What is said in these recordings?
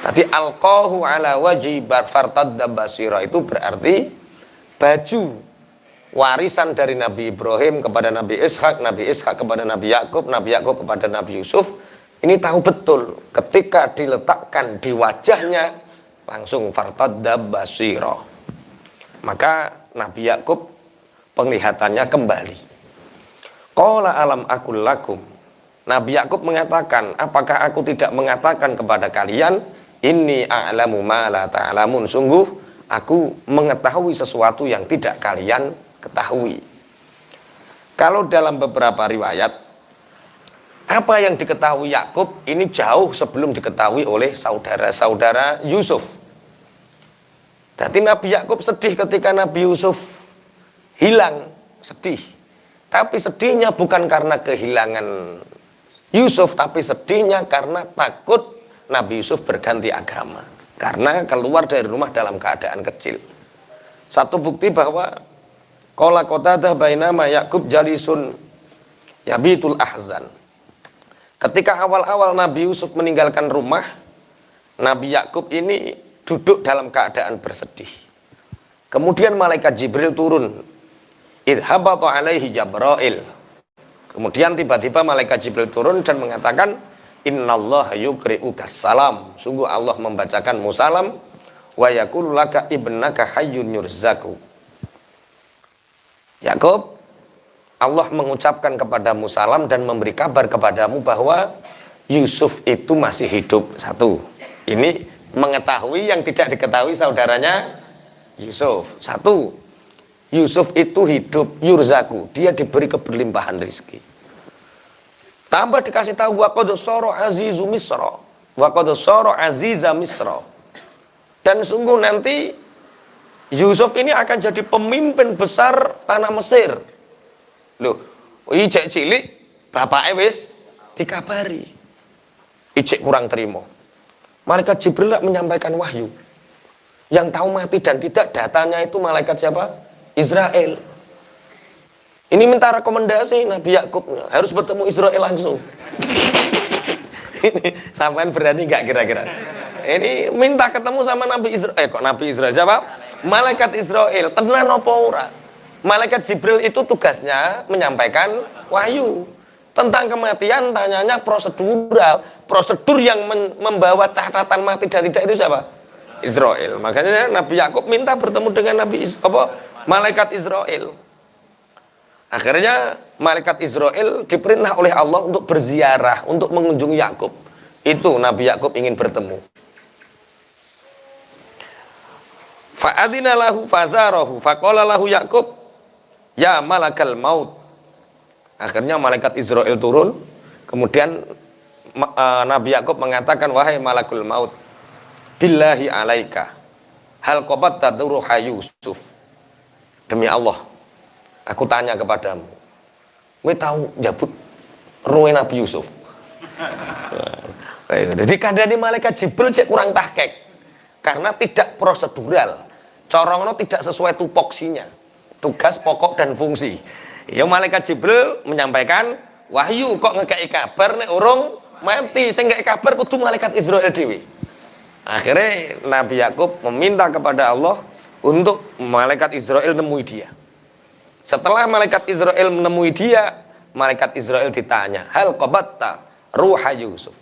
Tadi alqahu ala wajhi fartadda basira itu berarti baju warisan dari Nabi Ibrahim kepada Nabi Ishak kepada Nabi Yakub kepada Nabi Yusuf. Ini tahu betul ketika diletakkan di wajahnya langsung fartadda basira. Maka Nabi Yakub penglihatannya kembali. Qala alam aqul lakum. Nabi Yakub mengatakan, apakah aku tidak mengatakan kepada kalian, inni a'lamu ma la ta'lamun, sungguh aku mengetahui sesuatu yang tidak kalian ketahui. Kalau dalam beberapa riwayat, apa yang diketahui Yakub ini jauh sebelum diketahui oleh saudara-saudara Yusuf. Jadi Nabi Yakub sedih ketika Nabi Yusuf hilang, sedih. Tapi sedihnya bukan karena kehilangan Yusuf, tapi sedihnya karena takut Nabi Yusuf berganti agama, karena keluar dari rumah dalam keadaan kecil. Satu bukti bahwa qala Qatadah bainama Yakub jalisun yabitul ahzan. Ketika awal-awal Nabi Yusuf meninggalkan rumah, Nabi Yakub ini duduk dalam keadaan bersedih. Kemudian malaikat Jibril turun. Idhabata alaihi Jabrail. Kemudian tiba-tiba malaikat Jibril turun dan mengatakan, innallaha yuqri'uka salam. Sungguh Allah membacakanmu salam. Wa yaqulu laka ibnaka hayyun yurzaku. Yakub, Allah mengucapkan kepadamu salam dan memberi kabar kepadamu bahwa Yusuf itu masih hidup. Satu, ini mengetahui yang tidak diketahui saudaranya Yusuf. Satu, Yusuf itu hidup, yurzaku, dia diberi keberlimpahan rezeki. Tambah dikasih tahu waqad sara azizu misra, waqad sara aziza misra. Dan sungguh nanti Yusuf ini akan jadi pemimpin besar tanah Mesir. Loh, ijek cilik bapake wis dikabari. Ijek kurang terima. Malaikat Jibril menyampaikan wahyu. Yang tahu mati dan tidak datanya itu malaikat siapa? Israel. Ini minta rekomendasi Nabi Yakub, harus bertemu Israel langsung. Ini sampean berani nggak kira-kira? Ini minta ketemu sama Nabi Israel. Kok Nabi Israel siapa? Malaikat Israel. Tenan apa ora? Malaikat Jibril itu tugasnya menyampaikan wahyu. Tentang kematian tanyanya prosedural. Prosedur yang membawa catatan mati dan tidak itu siapa? Israel. Makanya Nabi Yakub minta bertemu dengan malaikat Israel. Akhirnya malaikat Israel diperintah oleh Allah untuk berziarah, untuk mengunjungi Yakub. Itu Nabi Yakub ingin bertemu. Fa'adina lahu fazarahu faqala lahu Yakub ya malakal maut. Akhirnya malaikat Israel turun, kemudian Nabi Yakub mengatakan, wahai malakul maut, billahi alaika hal qabatta ruha Yusuf. Demi Allah, aku tanya kepadamu, kowe tahu njabut rohe Nabi Yusuf? Jadi kandhane malaikat Jibril cek kurang tahqiq, karena tidak prosedural. Corongno tidak sesuai tupoksinya, tugas pokok dan fungsi. Ya malaikat Jibril menyampaikan wahyu, kok ngekei kabar nek urung mati, sing ngekei kabar kudu malaikat Israel dhewe. Akhirnya Nabi Yakub meminta kepada Allah untuk malaikat Israel nemui dia. Setelah malaikat Israel menemui dia, malaikat Israel ditanya, hal qabatta ruha Yusuf.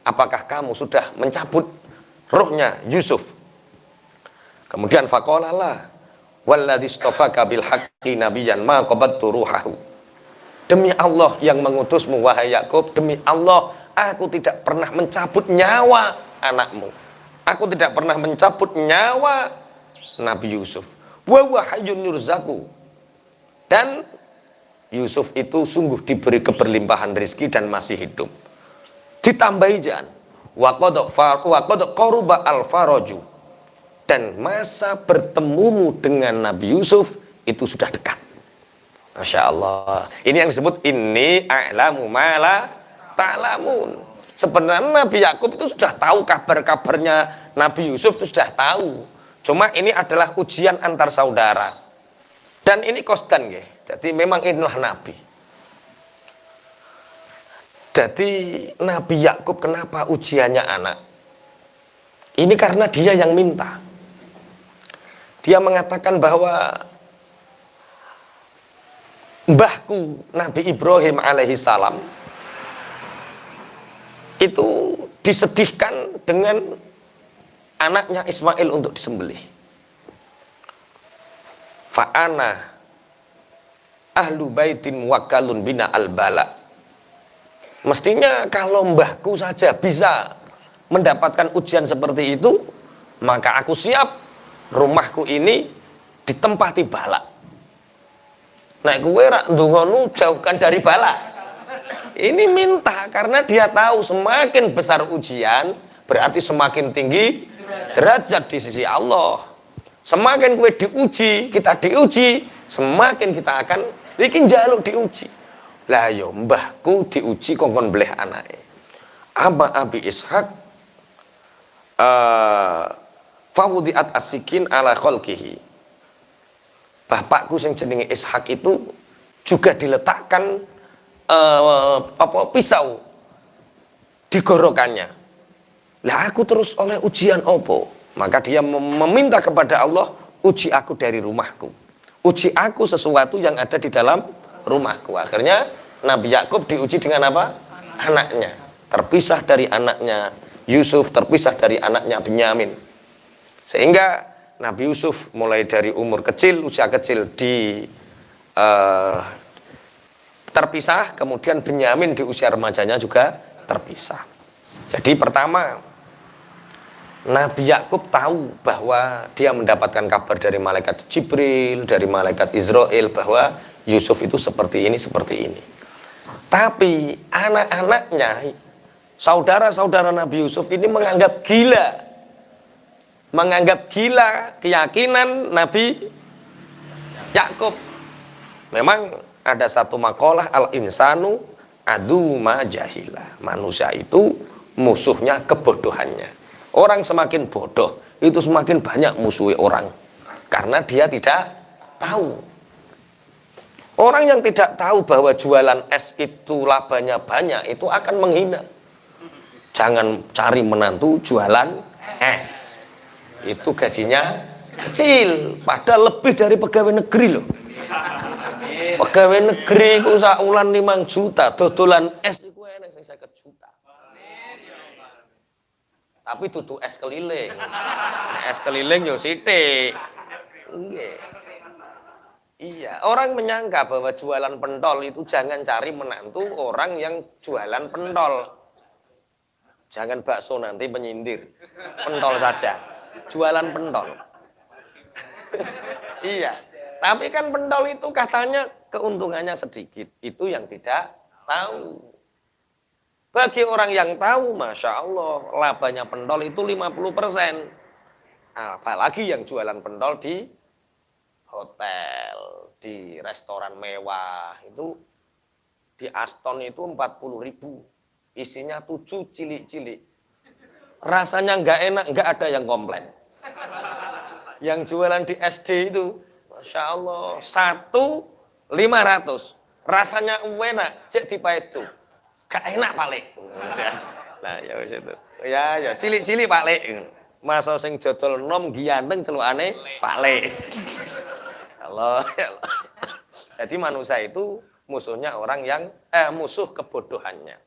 Apakah kamu sudah mencabut ruhnya Yusuf? Kemudian faqala la walladzi istafaka bil haqqi nabiyyan ma qabattu ruhahu. Demi Allah yang mengutusmu wahai Yakub, demi Allah aku tidak pernah mencabut nyawa anakmu. Aku tidak pernah mencabut nyawa Nabi Yusuf. Wa huwa hayyun yurzaku. Dan Yusuf itu sungguh diberi keberlimpahan rezeki dan masih hidup. Ditambahi jangan wa qad qaruba al-faraju. Dan masa bertemumu dengan Nabi Yusuf itu sudah dekat. Masya Allah. Ini yang disebut inni a'lamu ma la ta'lamun. Sebenarnya Nabi Yakub itu sudah tahu kabar-kabarnya Nabi Yusuf, itu sudah tahu. Cuma ini adalah ujian antar saudara. Dan ini kosdan ya. Jadi memang inilah Nabi. Jadi Nabi Yakub kenapa ujiannya anak? Ini karena dia yang minta. Dia mengatakan bahwa mbahku Nabi Ibrahim alaihi salam itu disedihkan dengan anaknya Ismail untuk disembelih. Fa'ana ahlu baitin wakalun bina al-bala. Mestinya kalau mbahku saja bisa mendapatkan ujian seperti itu, maka aku siap rumahku ini ditempati bala. Nah, kowe rak ndongonu jauhkan dari bala. Ini minta karena dia tahu semakin besar ujian berarti semakin tinggi derajat di sisi Allah. Semakin kowe diuji, kita diuji, semakin kita akan bikin jaluk diuji. Lah yo mbahku diuji kongkon bleh anake. Aba Abi Ishaq fawudiat asikin ala khalqihi. Bapakku yang jenenge Ishaq itu juga diletakkan pisau digorokannya. Lah aku terus oleh ujian opo? Maka dia meminta kepada Allah, uji aku dari rumahku. Uji aku sesuatu yang ada di dalam rumahku. Akhirnya Nabi Yakub diuji dengan apa? Anaknya. Terpisah dari anaknya Yusuf, terpisah dari anaknya Benyamin. Sehingga Nabi Yusuf mulai dari umur kecil, usia kecil terpisah, kemudian Benyamin di usia remajanya juga terpisah. Jadi pertama, Nabi Yakub tahu bahwa dia mendapatkan kabar dari malaikat Jibril, dari malaikat Israel bahwa Yusuf itu seperti ini, seperti ini. Tapi anak-anaknya, saudara-saudara Nabi Yusuf ini menganggap gila keyakinan Nabi Yakub. Memang ada satu makalah al-insanu adu ma jahila. Manusia itu musuhnya kebodohannya. Orang semakin bodoh itu semakin banyak musuhi orang karena dia tidak tahu. Orang yang tidak tahu bahwa jualan es itu labanya banyak itu akan menghina. Jangan cari menantu jualan es. Itu gajinya kecil, padahal lebih dari pegawai negeri loh. Pegawai negeri ku saulan 5 juta, dodolan es iku enek sing 50 juta. Tapi dudu es keliling. Es keliling yo sithik. Nggih. Iya, orang menyangka bahwa jualan pentol itu jangan cari menantu orang yang jualan pentol. Jangan bakso nanti penyindir. Pentol saja. Jualan pentol. Iya. Tapi kan pentol itu katanya keuntungannya sedikit. Itu yang tidak tahu. Bagi orang yang tahu, Masya Allah, labanya pentol itu 50%. Apalagi yang jualan pentol di hotel, di restoran mewah, itu di Aston itu 40.000. Isinya 7 cilik-cilik. Rasanya nggak enak, nggak ada yang komplain. Yang jualan di SD itu, Masya Allah, 1.500. Rasanya enak, cek dipaet tuh. Gak enak paling. Nah, ya wis itu. Ya cilik-cilik paling. Masa sing jodol nom giyanteng celukane paling. Allah, ya Allah. Jadi manusia itu musuhnya orang yang musuh kebodohannya.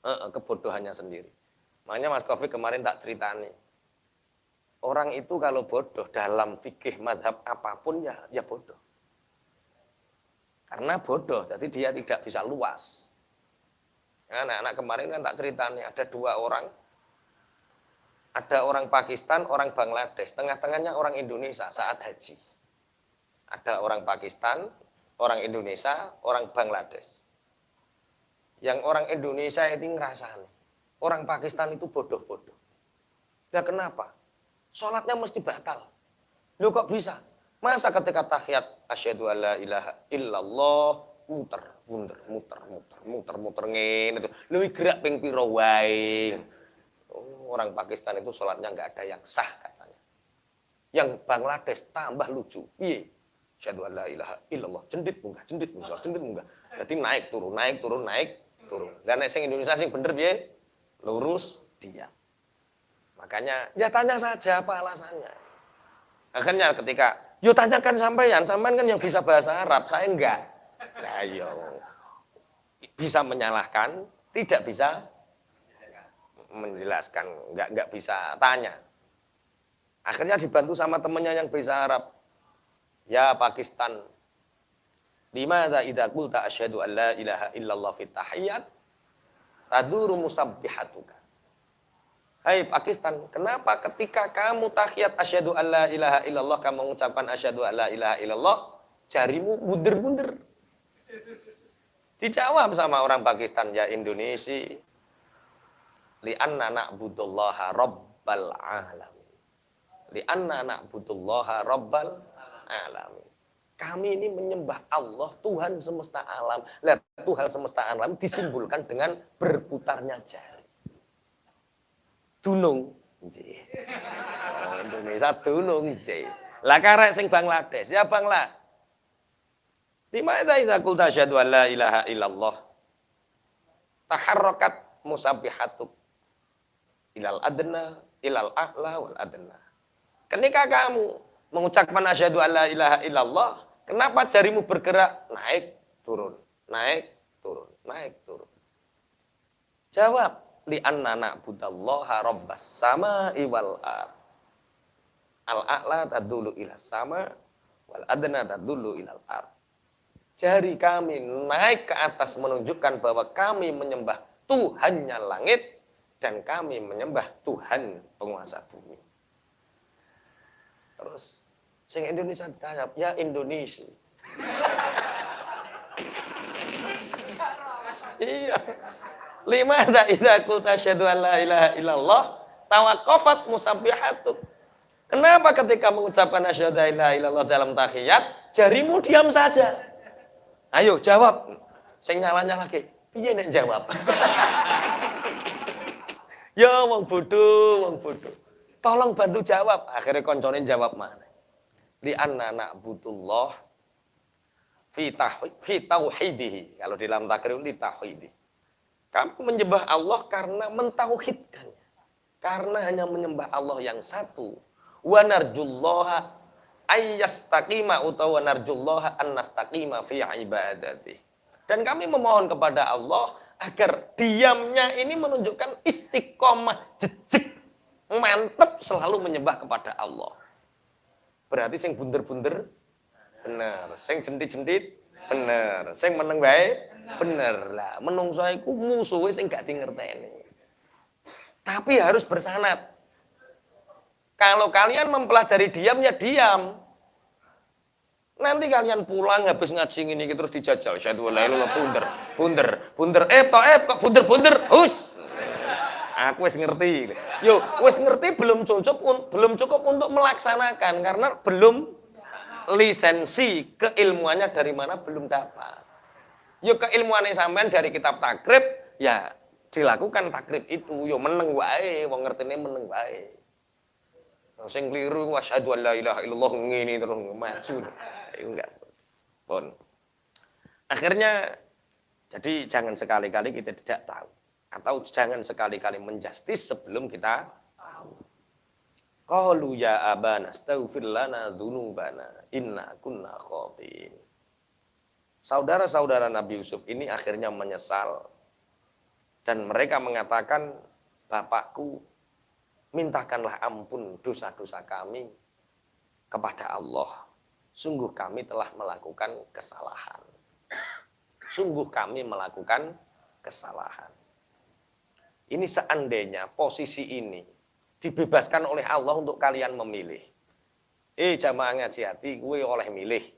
Kebodohannya sendiri. Makanya Mas Kofi kemarin tak ceritani. Orang itu kalau bodoh dalam fikih madhab apapun ya bodoh. Karena bodoh, jadi dia tidak bisa luas. Anak-anak kemarin kan tak ceritani, ada 2 orang. Ada orang Pakistan, orang Bangladesh, tengah-tengahnya orang Indonesia saat haji. Ada orang Pakistan, orang Indonesia, orang Bangladesh. Yang orang Indonesia itu ngerasani, orang Pakistan itu bodoh-bodoh. Ya kenapa? Sholatnya mesti batal. Lu kok bisa? Masa ketika tahiyat asyhadu alla ilaha illallah muter ngene itu. Lu gerak ping pira wae. Orang Pakistan itu sholatnya nggak ada yang sah katanya. Yang Bangladesh tambah lucu. Piye? Asyhadu alla ilaha illallah jendit munggah. Berarti naik turun. Dan sing Indonesia sing bener piye? Lurus diam. Makanya ya tanya saja apa alasannya. Akhirnya ketika yo tanyakan sampean kan yang bisa bahasa Arab, saya enggak. Nah, yo bisa menyalahkan, tidak bisa menjelaskan, enggak bisa tanya. Akhirnya dibantu sama temannya yang bisa Arab. Ya Pakistan, limadza idza qulta asyhadu an la ilaha illallah fit tahiyyat taduru musabbihatuka. Hai Pakistan, kenapa ketika kamu tahiyat asyhadu an la ilaha illallah, kamu mengucapkan asyhadu an la ilaha illallah, jarimu bunder-bunder? Dijawab sama orang Pakistan, ya Indonesia, li'anna na'budullaha rabbal alamin. Li'anna na'budullaha rabbal alamin. Kami ini menyembah Allah, Tuhan semesta alam. Lihat, Tuhan semesta alam disimbolkan dengan berputarnya jari. Dunung, Indonesia dunung, lah karek sing Bangladesh, ya Bangla. Limadza idza qulta asyhadu an la ilaha illallah taharrakat musabbihatuk ilal adna ilal a'la wal adna. Ketika kamu mengucapkan asyhadu an la ilaha illallah, kenapa jarimu bergerak naik turun, naik turun, naik turun? Jawab, li'anna na'budallaha rabbas sama'i wal ard. Al-a'la tadullu ila sama, wal adna tadullu ilal ard. Jari kami naik ke atas menunjukkan bahwa kami menyembah Tuhannya langit dan kami menyembah Tuhan penguasa bumi. Terus sing Indonesia ditanya, ya Indonesia. Iya. Limadza idza qulta asyhadu an la ilaha illallah tawaqqafat musabbihatuk. Kenapa ketika mengucapkan asyhadu an la ilaha illallah dalam tahiyat, jarimu diam saja? Ayo jawab. Sing nyalanya lagi. Piye nek jawab? Ya wong bodoh. Tolong bantu jawab. Akhirnya koncone jawab mana? Li anna na'budullah fi tauhidihi. Kalau di dalam takrib li tauhidi. Kami menyembah Allah karena mentauhidkannya. Karena hanya menyembah Allah yang satu. Wa narjullaha ayyastaqima utawa narjullaha annastaqima fi ibadati. Dan kami memohon kepada Allah agar diamnya ini menunjukkan istiqomah, jejeg, mantep selalu menyembah kepada Allah. Berarti sing bunder-bunder bener, sing jendit-jendit bener, sing meneng wae bener. Lah menungso iku musuhe sing gak dingerteni. Tapi harus bersanad. Kalau kalian mempelajari diam ya diam. Nanti kalian pulang habis ngaji ini terus dijajal. Syahadu la ilaha bunder. Kok bunder. Hus. Aku wis ngerti. Yo, wis ngerti belum cukup untuk melaksanakan karena belum lisensi keilmuannya dari mana belum dapat. Yo keilmuannya sampean dari kitab takrib ya dilakukan takrib itu. Yo meneng wae, wong ngertine meneng wae. Sing keliru wasyhadu an la ilaha illallah ngene terus maju. Enggak. Pun. Akhirnya jadi jangan sekali-kali kita tidak tahu atau jangan sekali-kali menjustis sebelum kita tahu. Qalu ya abana astaghfir lana dzunubana inna kunna khatiin. Saudara-saudara Nabi Yusuf ini akhirnya menyesal dan mereka mengatakan, Bapakku, mintakanlah ampun dosa-dosa kami kepada Allah. Sungguh kami telah melakukan kesalahan. Sungguh kami melakukan kesalahan. Ini seandainya posisi ini dibebaskan oleh Allah untuk kalian memilih. Jamaah ngaji hati, gue oleh milih.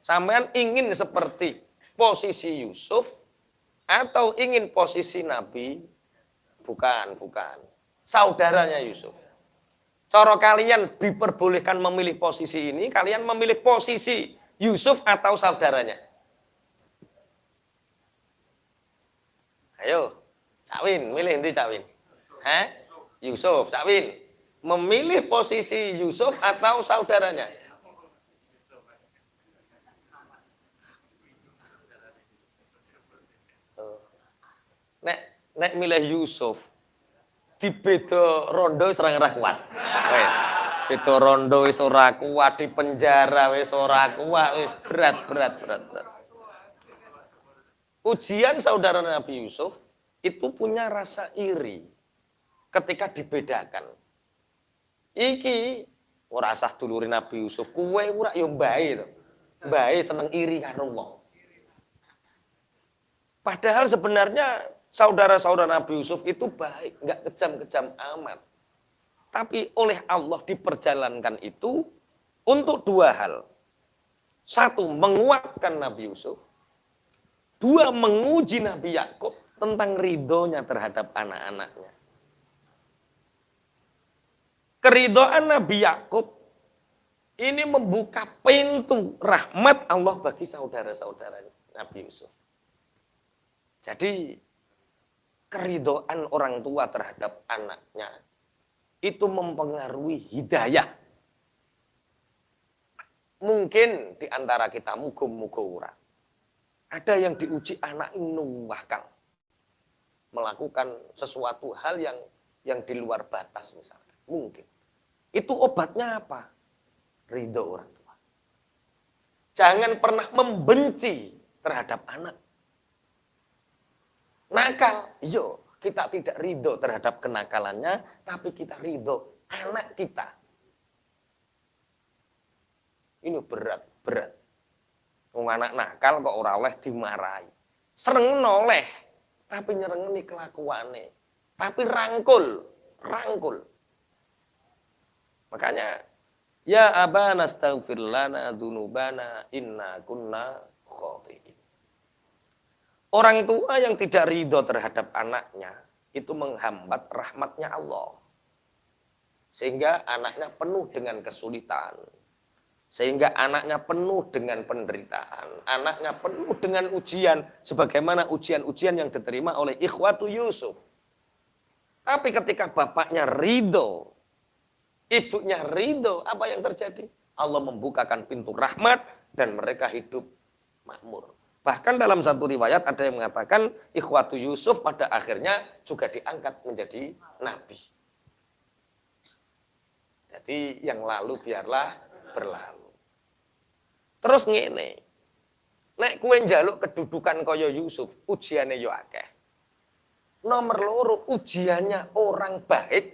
Sampean ingin seperti posisi Yusuf atau ingin posisi Nabi? Bukan. Saudaranya Yusuf. Cara kalian diperbolehkan memilih posisi ini, kalian memilih posisi Yusuf atau saudaranya? Ayo, Cawin, milih nanti Cawin. Yusuf, Cawin. Memilih posisi Yusuf atau saudaranya? Nek milih Yusuf, di beda rondo wis ora kuat. Wis. Beda rondo wis ora kuat, di penjara wis ora kuat, wis berat. Ujian saudara Nabi Yusuf itu punya rasa iri ketika dibedakan. Iki ora sah dulure Nabi Yusuf, kuwe ora ya mbae to. Mbae seneng iri karo wong. Padahal sebenarnya saudara-saudara Nabi Yusuf itu baik, nggak kejam-kejam amat. Tapi oleh Allah diperjalankan itu untuk dua hal. Satu, menguatkan Nabi Yusuf. Dua, menguji Nabi Yakub tentang ridhonya terhadap anak-anaknya. Keridhaan Nabi Yakub ini membuka pintu rahmat Allah bagi saudara-saudara Nabi Yusuf. Jadi keridhaan orang tua terhadap anaknya itu mempengaruhi hidayah. Mungkin di antara kita muga-muga ora. Ada yang diuji anak bahkan melakukan sesuatu hal yang di luar batas misalnya. Mungkin. Itu obatnya apa? Ridho orang tua. Jangan pernah membenci terhadap anak. Nakal, yo kita tidak ridho terhadap kenakalannya, tapi kita ridho anak kita. Ini berat. Wong anak nakal kok ora oleh dimarahi. Sereng noleh, tapi nyerengeni kelakuane. Tapi rangkul. Makanya ya abana astaghfir lana dzunubana inna kunna khati'in. Orang tua yang tidak ridho terhadap anaknya itu menghambat rahmatnya Allah. Sehingga anaknya penuh dengan kesulitan. Sehingga anaknya penuh dengan penderitaan. Anaknya penuh dengan ujian. Sebagaimana ujian-ujian yang diterima oleh ikhwatu Yusuf. Tapi ketika bapaknya ridho, ibunya ridho, apa yang terjadi? Allah membukakan pintu rahmat dan mereka hidup makmur. Bahkan dalam satu riwayat ada yang mengatakan ikhwatu Yusuf pada akhirnya juga diangkat menjadi nabi. Jadi yang lalu biarlah berlalu. Terus ngene. Nek kowe njaluk kedudukan kaya Yusuf, ujiane yo akeh. Nomor loro, ujiannya orang baik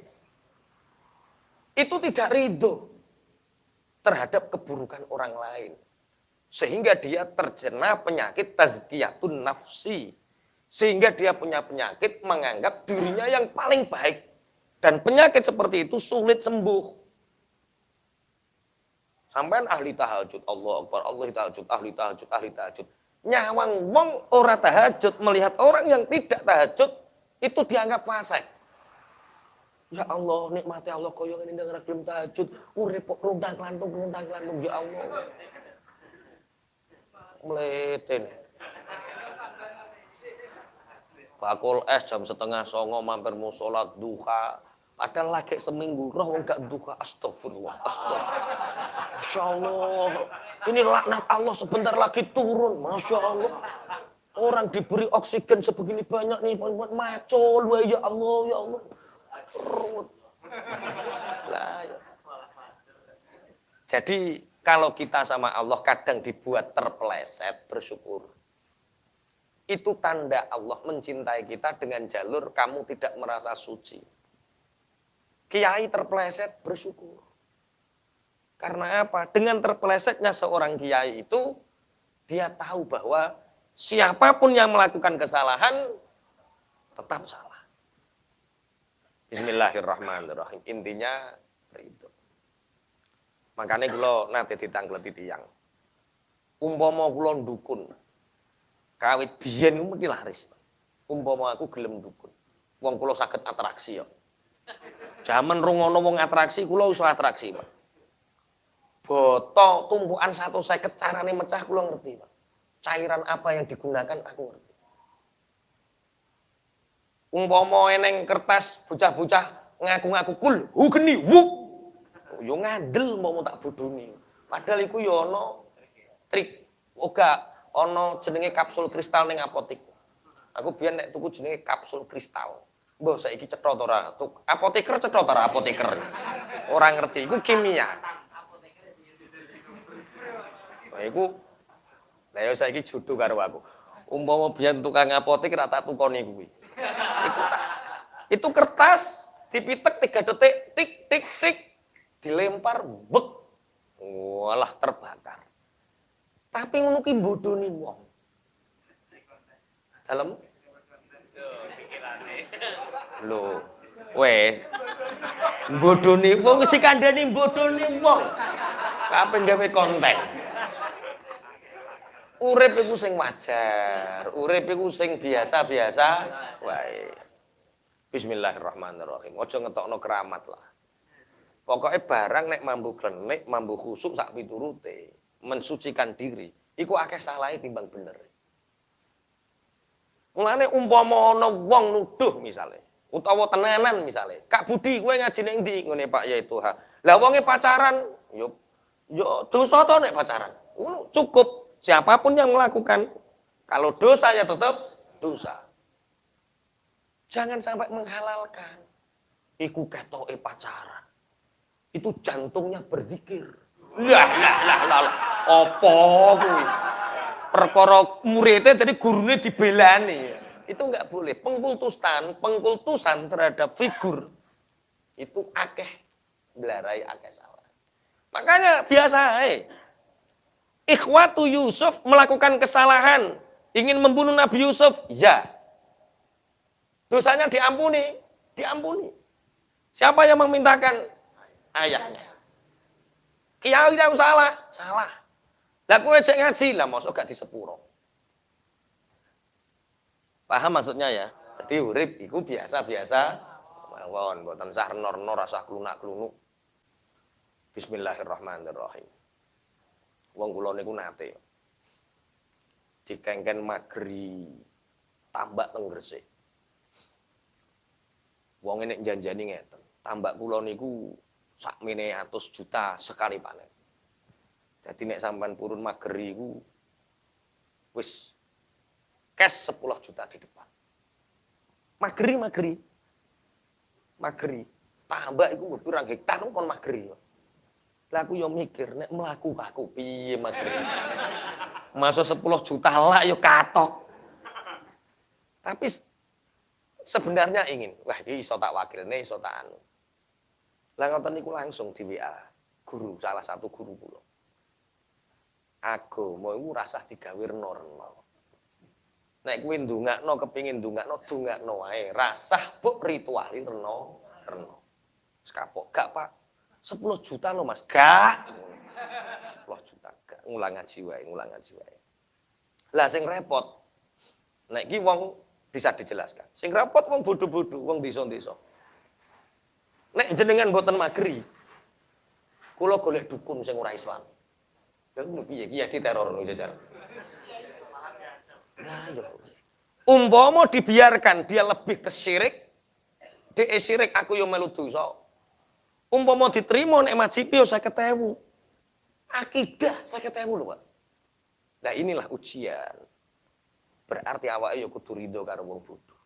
itu tidak ridho terhadap keburukan orang lain. Sehingga dia terkena penyakit tazkiyatun nafsi. Sehingga dia punya penyakit menganggap dirinya yang paling baik. Dan penyakit seperti itu sulit sembuh. Sampai ahli tahajud, Allah Akbar, ahli tahajud. Nyawang wong ora tahajud, melihat orang yang tidak tahajud, itu dianggap fasik. Ya Allah, nikmati Allah koyo ngene ndang ora gelem tahajud, urip runtang-lantung ya Allah. Mleten. Bakul es jam 8:30 mampir musolat duha. Padahal lagi seminggu roh enggak duha. Astagfirullah. Masya Allah. Ini laknat Allah sebentar lagi turun. Masya Allah. Orang diberi oksigen sebegini banyak nih. Macul. Ya Allah. Jadi kalau kita sama Allah kadang dibuat terpeleset, bersyukur. Itu tanda Allah mencintai kita dengan jalur kamu tidak merasa suci. Kiai terpeleset, bersyukur. Karena apa? Dengan terpelesetnya seorang kiai itu, dia tahu bahwa siapapun yang melakukan kesalahan, tetap salah. Bismillahirrahmanirrahim. Intinya, ridho. Makanya kula nate ditanggleti tiyang. Umpama kula ndukun. Kawit biyen mesti laris. Umpama aku gelem ndukun. Wong kula saged atraksi ya. Jaman rungono wong atraksi kula iso atraksi, Pak. Boto tumpukan 150 carane mecah kula ngerti, Pak. Cairan apa yang digunakan aku ngerti. Umpama eneng kertas bocah-bocah ngaku-ngaku kul, geni, wuk. Yo ngandel mau tak bodoni. Padahal iku yo ana trik. Oga ana jenenge kapsul kristal ning apotek. Aku biyen nek tuku jenenge kapsul kristal. Mbah saiki cetha ta ora? Apoteker cetha ta ora apoteker? Ora ngerti, iku kimia. Nah, iku lah ya saiki judu karo aku. Umpama biyen tukang apotek ra tak tukoni kuwi. Itu kertas dipitek 3 detik, tik tik tik, dilempar, bek. Walah terbakar. Tapi ngono ki bodoni wong. Dalem lho, wes bodoni wong wis dikandani bodoni wong. Kapan gawe konten? Urip iku sing wajar, urip iku sing biasa-biasa wae. Bismillahirrahmanirrahim. Aja ngetokno keramat lah. Pokoknya barang nek mambu klenik, mambu khusuk sak piturute, mensucikan diri, iku akeh salahe timbang bener. Mulane umpama ana wong nuduh misale, utawa tenanan misale, Kak Budi kowe ngaji ning ndi? Ngene Pak yaitu ha. Lah wonge pacaran, yo dosa to nek pacaran. Cukup siapapun yang melakukan, kalau dosa ya tetap dosa. Jangan sampai menghalalkan. Iku ketoke pacaran. Itu jantungnya berzikir. Lah. Apa kuwi? Perkara muridnya jadi gurune dibelani. Itu enggak boleh. Pengkultusan terhadap figur itu akeh blarai akeh salah. Makanya biasa Ikhwatu Yusuf melakukan kesalahan, ingin membunuh Nabi Yusuf, ya. Dosanya diampuni. Siapa yang memintakan? Ayahnya. Kiai yang salah. Lah kowe cek ngaji, lah mosok gak disepuro. Paham maksudnya ya? Jadi urip iku biasa-biasa mawon, mboten sah renor-renor rasa klunak-klunuk. Bismillahirrahmanirrahim. Wong kula niku nate dikengken mageri tambak teng Gresik. Wong nek janjani ngeten, tambak kula niku sakmene 100 juta sekali panen. Jadi nek sampean purun mageri iku wis cash 10 juta di depan. Mageri. Tambak iku pirang hektar kon mageri. Lah aku yo mikir nek mlaku aku piye mageri. Masa 10 juta lah yo katok. Tapi sebenarnya ingin, wah iki iso tak wakilne, iso tak anu. Lah ngoten niku langsung di WA guru, salah satu guru kula. Agama iku rasah digawe reno-reno. Nek kuwi ndongakno kepengin ndongakno wae. Rasah buk ritualin reno. Wis kapok, gak Pak. 10 juta loh Mas. Gak. 10 juta gak. Ngulang ngaji wae. Lah sing repot. Nek iki wong bisa dijelaskan. Sing repot wong bodho-bodho, wong desa-desa. Nek jenengan mboten mageri, kula golek dukun sing ora Islam. Lha ngono piye iki ya diteror ngono jajar. Nah, yo. Umpama dibiarkan dia lebih ke syirik, dhek syirik aku yo melu dosa. Umpama diterima nek majib yo 50.000. Akidah 50.000 lho, Pak. Nah, inilah ujian. Berarti awake yo kudu rido karo wong bodho.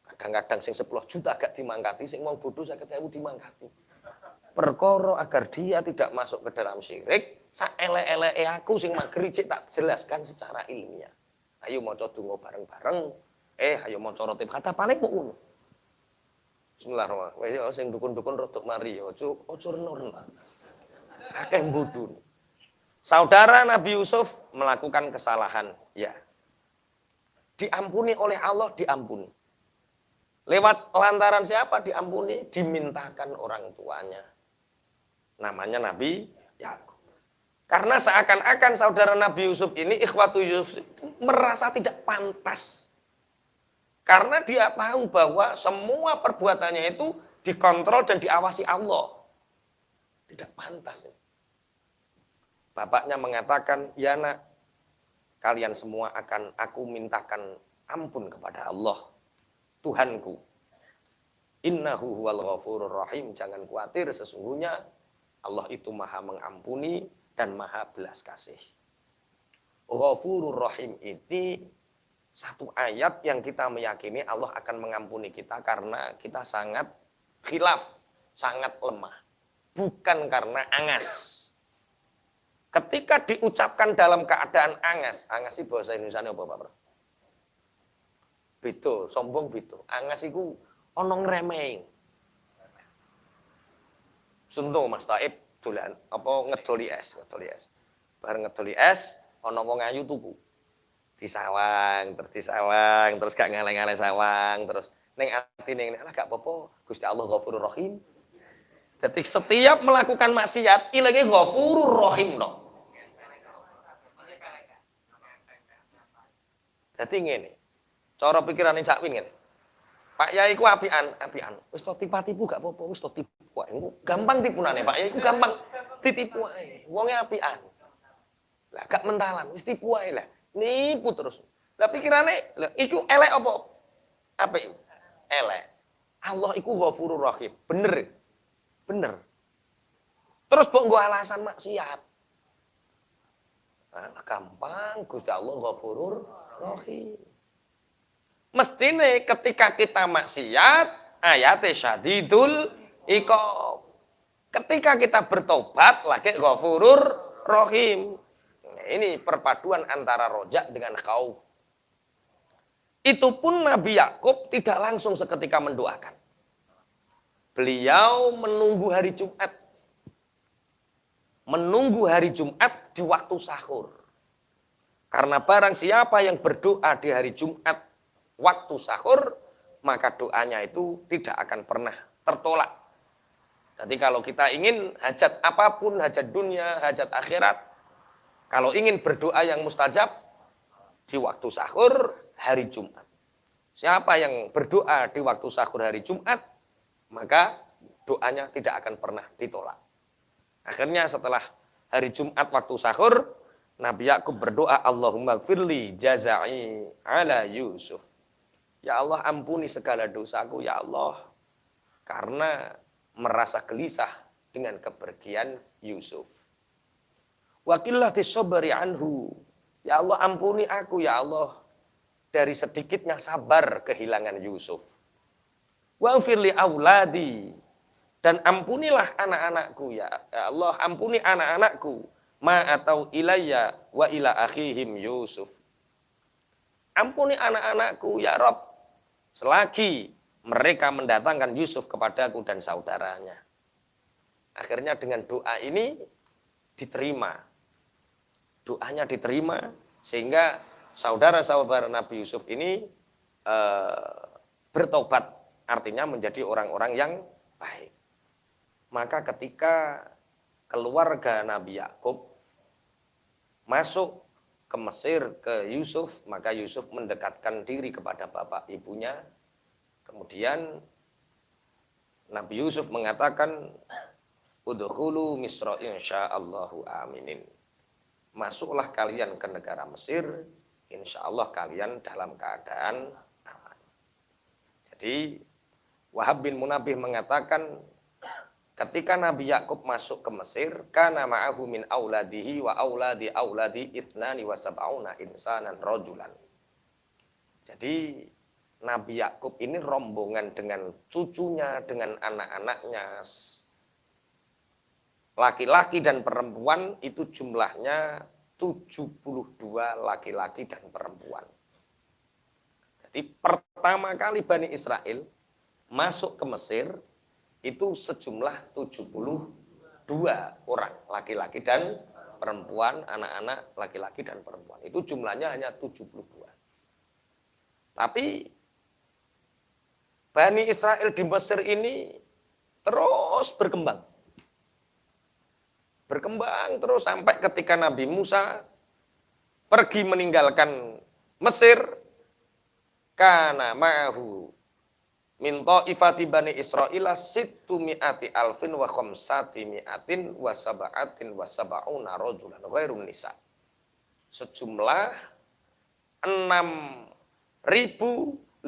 Kadang-kadang sing 10 juta gak dimangkati, sing wong bodho 50.000 dimangkati. Perkara agar dia tidak masuk ke dalam syirik, saelek-eleke aku sing mageri cek tak jelaskan secara ilmiah. Ayo maca donga bareng-bareng. Ayo maca rotib kata paling kok ngono. Bismillahirrahmanirrahim. Wis sing dukun-dukun rodok mari aja renor. Akeh bodho. Saudara Nabi Yusuf melakukan kesalahan, ya. Diampuni oleh Allah, diampuni. Lewat lantaran siapa diampuni? Dimintakan orang tuanya. Namanya Nabi Yakub. Karena seakan-akan saudara Nabi Yusuf ini, ikhwatu Yusuf, merasa tidak pantas. Karena dia tahu bahwa semua perbuatannya itu dikontrol dan diawasi Allah. Tidak pantas. Bapaknya mengatakan, ya nak, kalian semua akan aku mintakan ampun kepada Allah. Tuhanku. Innahu huwal ghafurur rahim. Jangan khawatir, sesungguhnya Allah itu maha mengampuni dan maha belas kasih. Ghafurur rahim ini Satu ayat yang kita meyakini Allah akan mengampuni kita karena kita sangat khilaf, sangat lemah. Bukan karena angas. Ketika diucapkan dalam keadaan angas itu bahasa Indonesia apa Pak Bro? Beda, sombong beda. Angas itu ana ngremehi. Contoh Mas Taib dolan apa ngedoli es. Bareng ngedoli es ana wong ayu tuku. Disawang, terus gak ngaleng-ngaleng sawang, terus ning atine ngene, "Lah gak apa-apa, Gusti Allah Ghafurur Rahim." Jadi setiap melakukan maksiat, ilange Ghafurur Rahim no. Jadi ngene. Cara pikirane Cak Win ngene. Pak Yai ku apian. Wis to tipu gak apa-apa, wis to tipu ae. Gampang tipunane Pak Yai ku gampang ditipu ae. Wonge apian. Lah gak mentalan, wis tipu ae lah. Nipu terus. Lah pikirane, lha iku elek apa? Apik. Elek. Allah iku Ghafurur Rahim. Bener. Terus mbok nggo alasan maksiat. Nah, gampang Gusti Allah Ghafurur Rahim. Mestine ketika kita maksiat, ayate syadidul iqab. Ketika kita bertobat, lagi Ghafurur Rahim. Ini perpaduan antara rojak dengan khauf. Itu pun Nabi Yakub tidak langsung seketika mendoakan. Beliau menunggu hari Jumat. Menunggu hari Jumat di waktu sahur. Karena barang siapa yang berdoa di hari Jumat waktu sahur, maka doanya itu tidak akan pernah tertolak. Jadi kalau kita ingin hajat apapun, hajat dunia, hajat akhirat, kalau ingin berdoa yang mustajab, di waktu sahur hari Jumat. Siapa yang berdoa di waktu sahur hari Jumat, maka doanya tidak akan pernah ditolak. Akhirnya setelah hari Jumat waktu sahur, Nabi Yakub berdoa, Allahumma gfirli jaza'i ala Yusuf. Ya Allah ampuni segala dosaku ya Allah. Karena merasa gelisah dengan kepergian Yusuf. Wakillah tisobari anhu. Ya Allah ampuni aku ya Allah. Dari sedikitnya sabar kehilangan Yusuf. Wa'firli auladi. Dan ampunilah anak-anakku ya Allah. Ampuni anak-anakku. Ma'atau ilayya wa ila akhihim Yusuf. Ampuni anak-anakku ya Rabb. Selagi mereka mendatangkan Yusuf kepadaku dan saudaranya. Akhirnya dengan doa ini diterima. Doanya diterima sehingga saudara-saudara Nabi Yusuf ini bertobat. Artinya menjadi orang-orang yang baik. Maka ketika keluarga Nabi Yakub masuk ke Mesir, ke Yusuf, maka Yusuf mendekatkan diri kepada bapak ibunya. Kemudian Nabi Yusuf mengatakan, udkhulu Misra insyaallahu aminin. Masuklah kalian ke negara Mesir, insyaallah kalian dalam keadaan aman. Jadi Wahab bin Munabbih mengatakan, ketika Nabi Yakub masuk ke Mesir, kana ma'ahu min auladihi wa auladi ithnani wa sab'una insanan rajulan. Jadi Nabi Yakub ini rombongan dengan cucunya, dengan anak-anaknya, laki-laki dan perempuan itu jumlahnya 72 laki-laki dan perempuan. Jadi pertama kali Bani Israel masuk ke Mesir itu sejumlah 72 orang laki-laki dan perempuan, anak-anak laki-laki dan perempuan. Itu jumlahnya hanya 72. Tapi Bani Israel di Mesir ini terus berkembang. Berkembang terus sampai ketika Nabi Musa pergi meninggalkan Mesir, kana ma'ahu min ta'ifati Bani Israila sittu mi'ati alfin wa khamsati mi'atin wa sab'atin wa sab'una rajulan ghairun nisa. Sejumlah 6.577.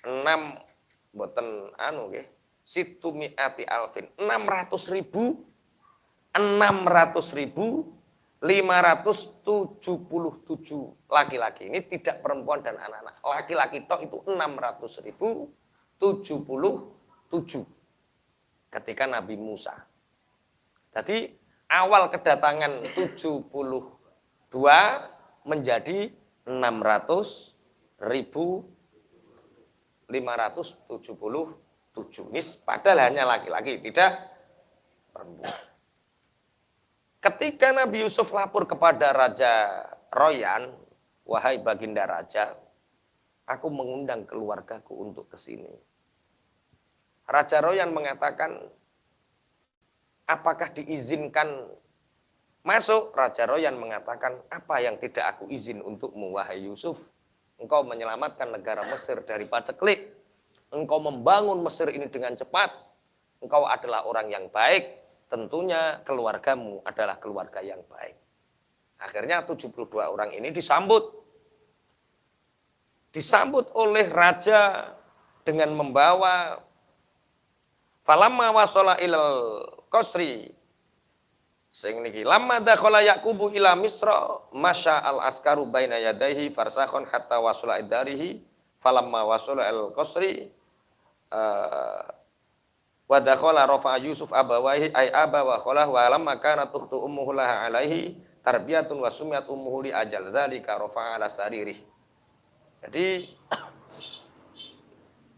6 boten anu nggih. Sittu mi'ati alfin 600.000 laki-laki. Ini tidak perempuan dan anak-anak. Laki-laki tok itu 600.077 ketika Nabi Musa. Jadi awal kedatangan 72 menjadi 600.577. Ini padahal hanya laki-laki, tidak perempuan. Ketika Nabi Yusuf lapor kepada Raja Royan, wahai baginda raja, aku mengundang keluargaku untuk ke sini. Raja Royan mengatakan, apakah diizinkan masuk? Raja Royan mengatakan, apa yang tidak aku izin untukmu, wahai Yusuf? Engkau menyelamatkan negara Mesir dari paceklik. Engkau membangun Mesir ini dengan cepat. Engkau adalah orang yang baik. Tentunya keluargamu adalah keluarga yang baik. Akhirnya 72 orang ini disambut. Disambut oleh raja dengan membawa falamma wasala ilal qasri. Sing niki lamma dakhala Yaqubu ila Misra masya al askaru baina yadayhi farsakhon hatta wasala idarihi falamma wasala al qasri wa dakhala rafa Yusuf abawahi ay abawa khalah wa lamma kanat ukhtu ummuhu laha alaihi tarbiyatun wa sumiyat ummuhu li ajal dzalika rafa ala saririh. Jadi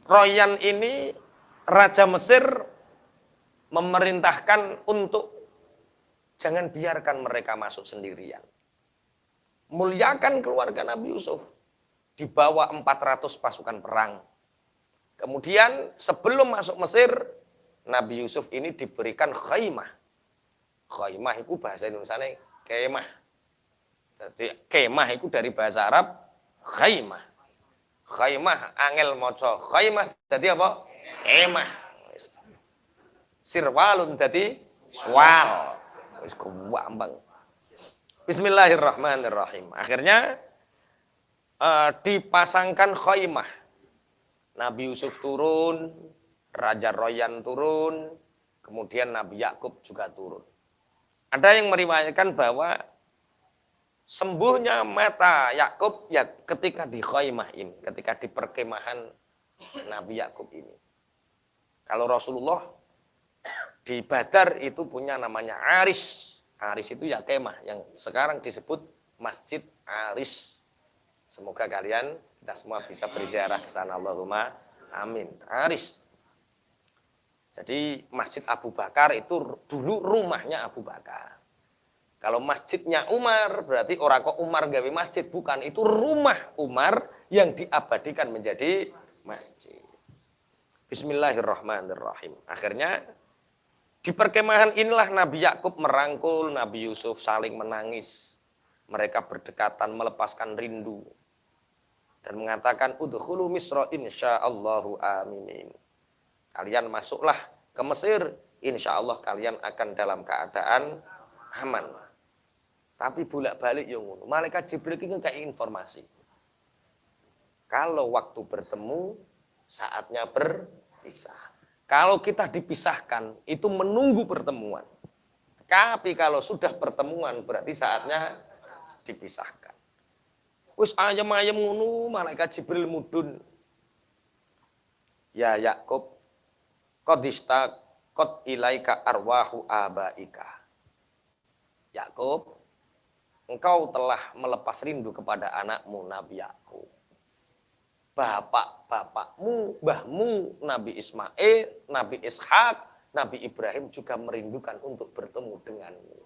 Royan ini raja Mesir memerintahkan untuk jangan biarkan mereka masuk sendirian. Muliakan keluarga Nabi Yusuf. Dibawa 400 pasukan perang. Kemudian sebelum masuk Mesir, Nabi Yusuf ini diberikan khaimah. Khaimah itu bahasa Indonesia kemah. Jadi kemah itu dari bahasa Arab khaimah. Khaimah angel moco. Khaimah jadi apa? Kemah. Sirwalun jadi swal. Wis kuwambang. Bismillahirrahmanirrahim. Akhirnya dipasangkan khaimah. Nabi Yusuf turun, Raja Royan turun, kemudian Nabi Yakub juga turun. Ada yang meriwayatkan bahwa sembuhnya mata Yakub ya ketika di khaimah ini, ketika di perkemahan Nabi Yakub ini. Kalau Rasulullah di Badar itu punya namanya Aris. Aris itu ya kemah yang sekarang disebut Masjid Aris. Semoga kalian kita semua bisa berziarah ke sana. Allahumma amin. Aris. Jadi Masjid Abu Bakar itu dulu rumahnya Abu Bakar. Kalau masjidnya Umar berarti orang kok Umar gawe masjid, bukan, itu rumah Umar yang diabadikan menjadi masjid. Bismillahirrahmanirrahim. Akhirnya di perkemahan inilah Nabi Yakub merangkul Nabi Yusuf, saling menangis. Mereka berdekatan melepaskan rindu dan mengatakan udkhulu Misra insyaallahu aminin. Kalian masuklah ke Mesir, insyaallah kalian akan dalam keadaan aman. Tapi bolak-balik yang ngono. Malaikat Jibril itu kayak informasi. Kalau waktu bertemu, saatnya berpisah. Kalau kita dipisahkan, itu menunggu pertemuan. Tapi kalau sudah pertemuan, berarti saatnya dipisahkan. Wis ayam-ayam ngono, malaikat Jibril mudun. Ya Yakub, qad ilaika arwahu abaika. Yakub, engkau telah melepas rindu kepada anakmu Nabi Yakub. Bapak-bapakmu, mbahmu Nabi Ismail, Nabi Ishak, Nabi Ibrahim juga merindukan untuk bertemu denganmu.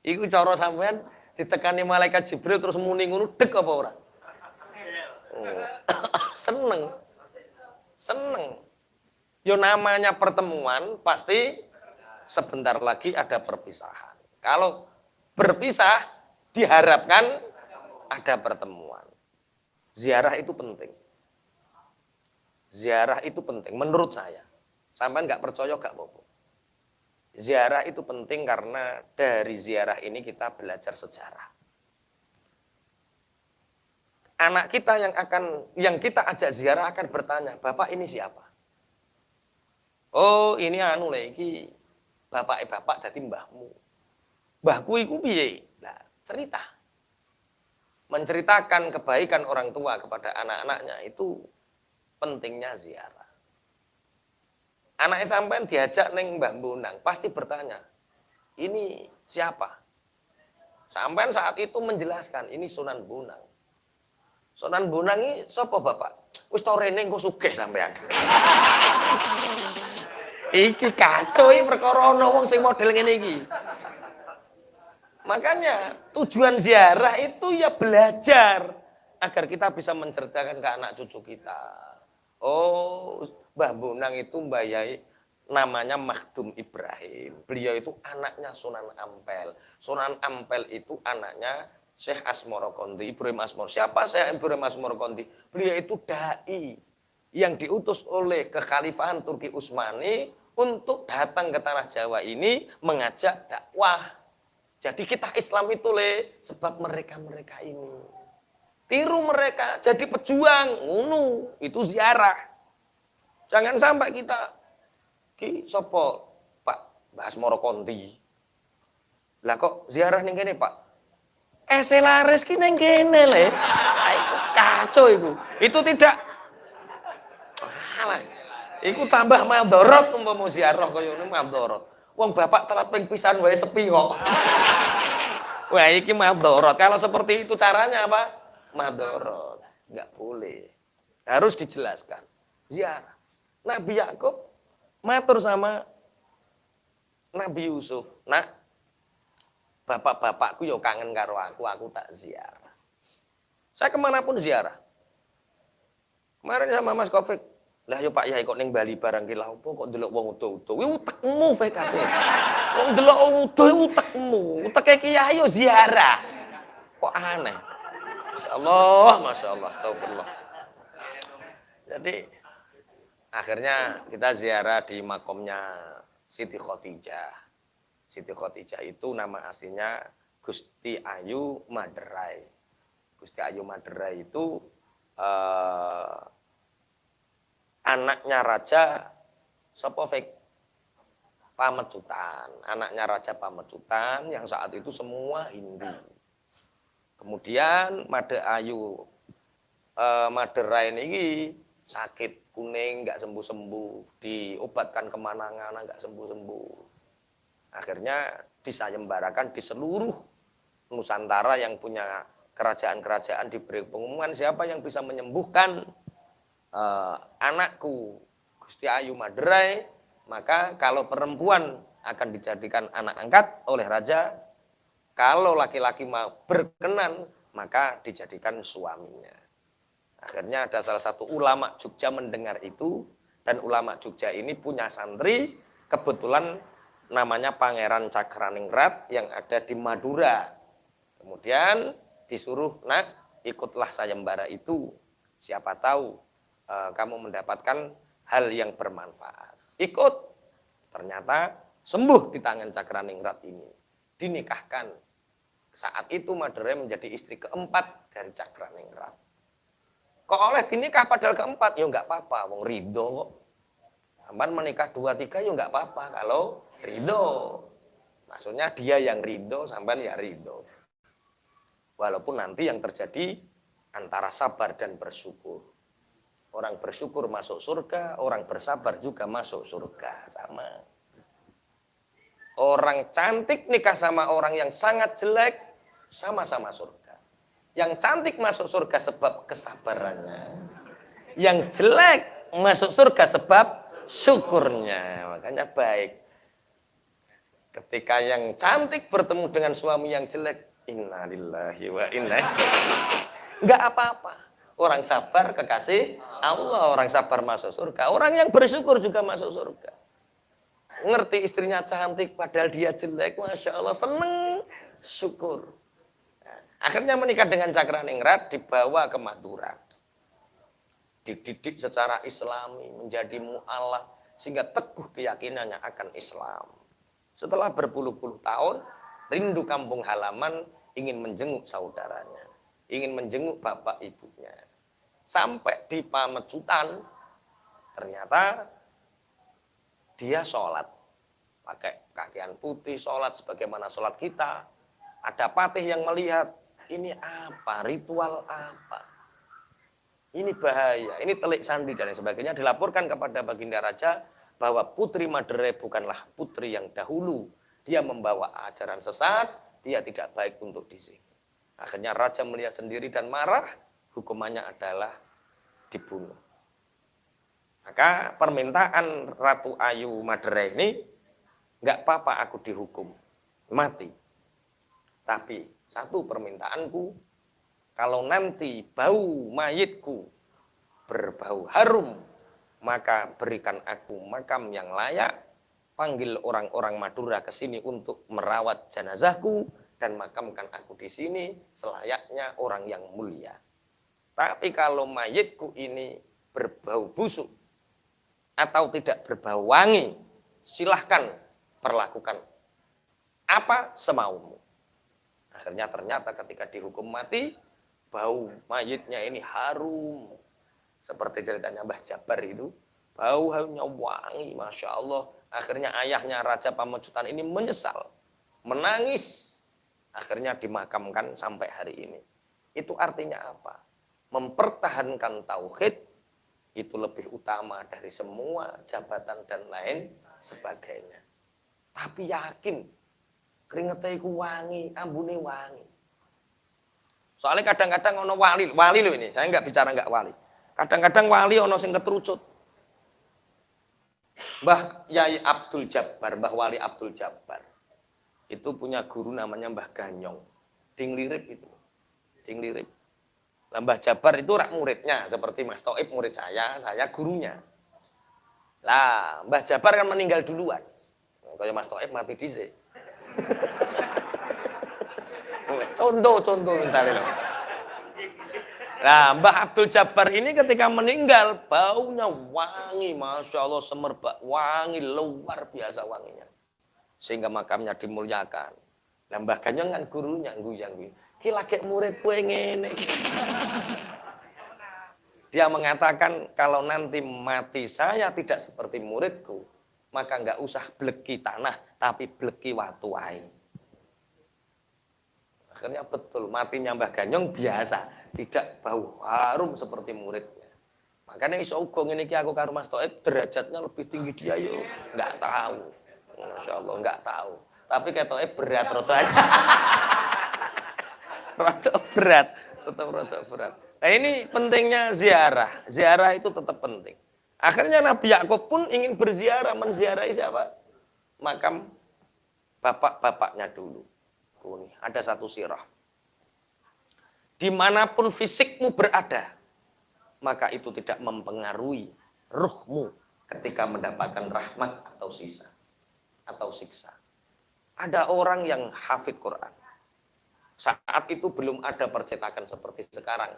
Iku cara sampean ditekani malaikat Jibril terus muni ngono dek apa ora? Seneng. Seneng. Yo namanya pertemuan pasti sebentar lagi ada perpisahan. Kalau berpisah diharapkan ada pertemuan. Ziarah itu penting. Ziarah itu penting menurut saya. Sampai nggak percaya nggak apa-apa. Ziarah itu penting karena dari ziarah ini kita belajar sejarah. Anak kita yang kita ajak ziarah akan bertanya, "Bapak ini siapa?" "Oh, ini anu lagi. Bapak dadi mbahmu." Mbahku iku piye? Nah, cerita. Menceritakan kebaikan orang tua kepada anak-anaknya itu pentingnya ziarah. Anaknya sampean diajak neng Mbah Bonang, pasti bertanya, ini siapa? Sampean saat itu menjelaskan, ini Sunan Bonang. Sunan Bonang ini sapa bapak? Wis to rene engko sugih sampean. Iki kacau iki perkara ana wong sing model ngene iki. Makanya tujuan ziarah itu ya belajar agar kita bisa menceritakan ke anak cucu kita. Oh, Mbah Bonang itu Mbah Yai namanya Makhdum Ibrahim. Beliau itu anaknya Sunan Ampel. Sunan Ampel itu anaknya Syekh Asmoro Konti, Ibrahim Asmoro. Siapa Syekh Ibrahim Asmoro Konti? Beliau itu dai yang diutus oleh kekhalifahan Turki Utsmani untuk datang ke tanah Jawa ini mengajak dakwah. Jadi kita Islam itu sebab mereka-mereka ini. Tiru mereka, jadi pejuang, ngono, itu ziarah. Jangan sampai kita ki sapa Pak Mbah Asmoro Konti. Lah kok ziarah ning kene, Pak? Selaris ki ning kene le. Iku kacau iku. Itu tidak alah. Iku tambah madharat umpama ziarah kaya ngono madharat. Wong bapak telat ping pisan wae sepi kok. Wah, iki madharat. Kalau seperti itu caranya apa? Madharat. Enggak boleh. Harus dijelaskan. Ziarah. Nabi Yakub matur sama Nabi Yusuf. Nah, bapak-bapakku yo kangen karo aku tak ziarah. Saya kemanapun ziarah. Kemarin sama Mas Kofik, lah yo Pak Yai kok ning Bali barang ki lha opo kok ndelok wong utuh-utuh. Kuwi utekmu VKT. Wong ndelok wong utuh utekmu. Uteke kiai yo ziarah. Kok aneh. Masya Allah, astagfirullah. Jadi akhirnya kita ziarah di makomnya Siti Khotijah. Siti Khotijah itu nama aslinya Gusti Ayu Maderai. Gusti Ayu Maderai itu anaknya Raja Sopofek Pamecutan. Anaknya Raja Pamecutan yang saat itu semua Hindu. Kemudian Made Ayu Maderai ini sakit kuning nggak sembuh-sembuh, diobatkan kemana-mana nggak sembuh-sembuh. Akhirnya disayembarakan di seluruh Nusantara yang punya kerajaan-kerajaan, diberi pengumuman siapa yang bisa menyembuhkan anakku Gusti Ayu Maderai, maka kalau perempuan akan dijadikan anak angkat oleh raja, kalau laki-laki mau berkenan maka dijadikan suaminya. Akhirnya ada salah satu ulama Jogja mendengar itu, dan ulama Jogja ini punya santri kebetulan namanya Pangeran Cakraningrat yang ada di Madura. Kemudian disuruh, nak ikutlah sayembara itu, siapa tahu kamu mendapatkan hal yang bermanfaat. Ikut, ternyata sembuh di tangan Cakraningrat ini, dinikahkan. Saat itu Maderai menjadi istri keempat dari Cakraningrat. Kok oleh dinikah padahal keempat? Ya enggak apa-apa, wong ridho kok. Sampeyan menikah 2, 3 ya enggak apa-apa kalau ridho. Maksudnya dia yang ridho, sampean ya ridho. Walaupun nanti yang terjadi antara sabar dan bersyukur. Orang bersyukur masuk surga, orang bersabar juga masuk surga, sama. Orang cantik nikah sama orang yang sangat jelek, sama-sama surga. Yang cantik masuk surga sebab kesabarannya. Yang jelek masuk surga sebab syukurnya. Makanya baik. Ketika yang cantik bertemu dengan suami yang jelek, innalillahi wa inna ilaihi. Enggak apa-apa. Orang sabar kekasih Allah, orang sabar masuk surga. Orang yang bersyukur juga masuk surga. Ngerti istrinya cantik padahal dia jelek, Masya Allah, seneng, syukur. Nah, akhirnya menikah dengan Cakraningrat, dibawa ke Madura. Dididik secara islami, menjadi mu'alaf, sehingga teguh keyakinannya akan Islam. Setelah berpuluh-puluh tahun, rindu kampung halaman, ingin menjenguk saudaranya, ingin menjenguk bapak ibunya. Sampai di Pamecutan, ternyata dia sholat. pakai pakaian putih, sholat sebagaimana sholat kita. Ada patih yang melihat, ini apa, ritual apa. Ini bahaya, ini telik sandi dan sebagainya. Dilaporkan kepada Baginda Raja bahwa Putri Maderai bukanlah putri yang dahulu. Dia membawa ajaran sesat, dia tidak baik untuk di sini. Akhirnya Raja melihat sendiri dan marah, hukumannya adalah dibunuh. Maka permintaan Ratu Ayu Maderai ini, nggak apa-apa aku dihukum, mati. Tapi satu permintaanku, kalau nanti bau mayitku berbau harum, maka berikan aku makam yang layak, panggil orang-orang Madura ke sini untuk merawat jenazahku, dan makamkan aku di sini selayaknya orang yang mulia. Tapi kalau mayitku ini berbau busuk, atau tidak berbau wangi, silahkan perlakukan apa semaumu. Akhirnya ternyata ketika dihukum mati, bau mayitnya ini harum. Seperti ceritanya Mbah Jabar itu, bau harumnya wangi, Masya Allah. Akhirnya ayahnya Raja Pamojutan ini menyesal, menangis. Akhirnya dimakamkan sampai hari ini. Itu artinya apa? Mempertahankan tauhid itu lebih utama dari semua jabatan dan lain sebagainya. Tapi yakin, keringetnya iku wangi, ambune wangi. Soalnya kadang-kadang ono wali loh ini, saya nggak bicara nggak wali. Kadang-kadang wali ono sing ketrucut. Mbah Yai Abdul Jabbar, Mbah Wali Abdul Jabbar. Itu punya guru namanya Mbah Ganyong. Dinglirip itu. Dinglirip. Nah, Mbah Jabar itu rak muridnya, seperti Mas Toib murid saya gurunya. Lah, Mbah Jabar kan meninggal duluan. Kayak Mas Toib mati dhisik. Contoh misalnya. Nah, Mbah Abdul Jabbar ini ketika meninggal, baunya wangi, Masya Allah, semerbak, wangi, luar biasa wanginya. Sehingga makamnya dimuliakan. Nah, Mbah Ganyong kan gurunya, nguyang-nguyang. Ki lagi murid kue ngene. Dia mengatakan kalau nanti mati saya tidak seperti muridku, maka nggak usah bleki tanah, tapi bleki watu ae. Akhirnya betul, matinya Mbah Ganyong biasa, tidak bau harum seperti muridnya. Makanya iso uga ngene iki aku karo Mas Toib derajatnya lebih tinggi dia yo, nggak tahu. Masya Allah nggak tahu. Tapi ketoke berat rodanya. Rada berat, tetap rada berat. Nah ini pentingnya ziarah. Ziarah itu tetap penting. Akhirnya Nabi Yakub pun ingin berziarah, menziarahi siapa? Makam bapak-bapaknya dulu. Nih, ada satu sirah. Dimanapun fisikmu berada, maka itu tidak mempengaruhi ruhmu ketika mendapatkan rahmat atau sisa atau siksa. Ada orang yang hafid Quran. Saat itu belum ada percetakan seperti sekarang.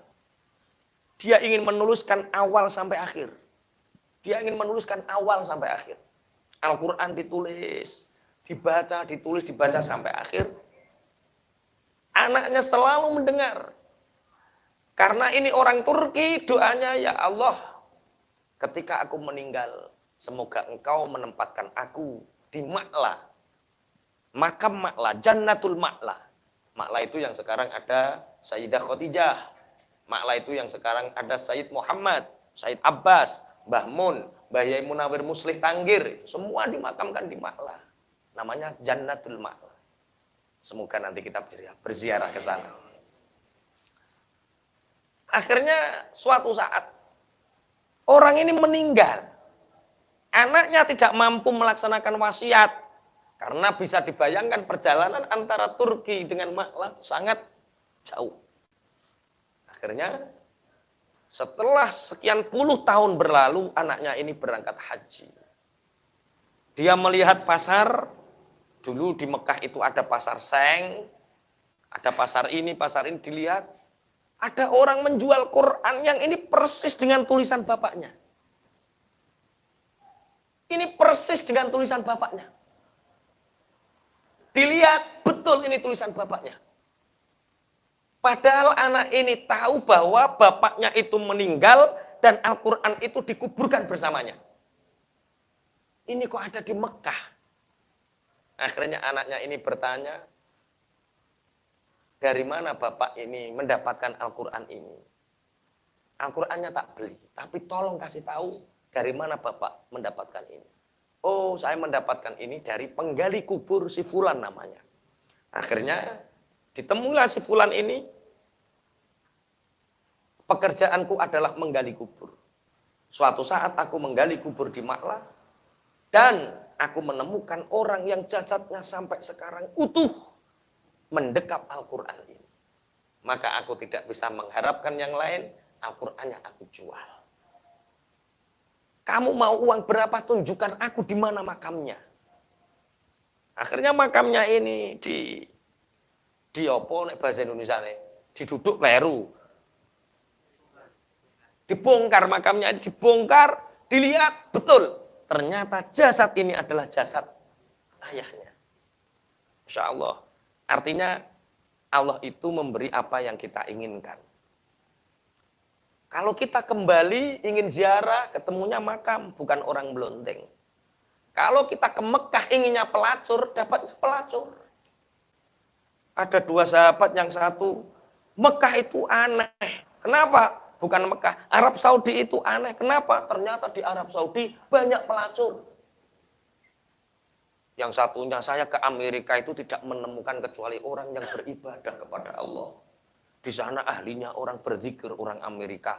Dia ingin menuliskan awal sampai akhir. Dia ingin menuliskan awal sampai akhir. Al-Quran ditulis, dibaca, ditulis, dibaca sampai akhir. Anaknya selalu mendengar. Karena ini orang Turki, doanya, ya Allah, ketika aku meninggal, semoga engkau menempatkan aku di Ma'la. Makam Ma'la, Jannatul Ma'la. Ma'la itu yang sekarang ada Sayyidah Khadijah. Ma'la itu yang sekarang ada Sayyid Muhammad, Sayyid Abbas, Mbah Mun, Mbah Yai Munawir Muslih Tanggir. Semua dimakamkan di Ma'la. Namanya Jannatul Ma'la. Semoga nanti kita berziarah ke sana. Akhirnya suatu saat orang ini meninggal. Anaknya tidak mampu melaksanakan wasiat. Karena bisa dibayangkan perjalanan antara Turki dengan Ma'la sangat jauh. Akhirnya setelah sekian puluh tahun berlalu, anaknya ini berangkat haji. Dia melihat pasar, dulu di Mekah itu ada pasar Seng, ada pasar ini dilihat. Ada orang menjual Quran yang ini persis dengan tulisan bapaknya. Ini persis dengan tulisan bapaknya. Dilihat, betul ini tulisan bapaknya. Padahal anak ini tahu bahwa bapaknya itu meninggal dan Al-Quran itu dikuburkan bersamanya. Ini kok ada di Mekah. Akhirnya anaknya ini bertanya, dari mana bapak ini mendapatkan Al-Quran ini? Al-Qurannya tak beli, tapi tolong kasih tahu dari mana bapak mendapatkan ini. Oh, saya mendapatkan ini dari penggali kubur si Fulan namanya. Akhirnya ditemulah si Fulan ini, pekerjaanku adalah menggali kubur. Suatu saat aku menggali kubur di Makla, dan aku menemukan orang yang jasadnya sampai sekarang utuh mendekap Al-Quran ini. Maka aku tidak bisa mengharapkan yang lain, Al-Qurannya aku jual. Kamu mau uang berapa? Tunjukkan aku di mana makamnya. Akhirnya makamnya ini di opo nek bahasa Indonesia nih, diduduk leru. Dibongkar makamnya, dibongkar, dilihat betul. Ternyata jasad ini adalah jasad ayahnya. Insya Allah. Artinya Allah itu memberi apa yang kita inginkan. Kalau kita kembali ingin ziarah, ketemunya makam, bukan orang belondeng. Kalau kita ke Mekah inginnya pelacur, dapatnya pelacur. Ada dua sahabat, yang satu, Mekah itu aneh. Kenapa? Bukan Mekah. Arab Saudi itu aneh. Kenapa? Ternyata di Arab Saudi banyak pelacur. Yang satunya, saya ke Amerika itu tidak menemukan kecuali orang yang beribadah kepada Allah. Di sana ahlinya orang berzikir, orang Amerika.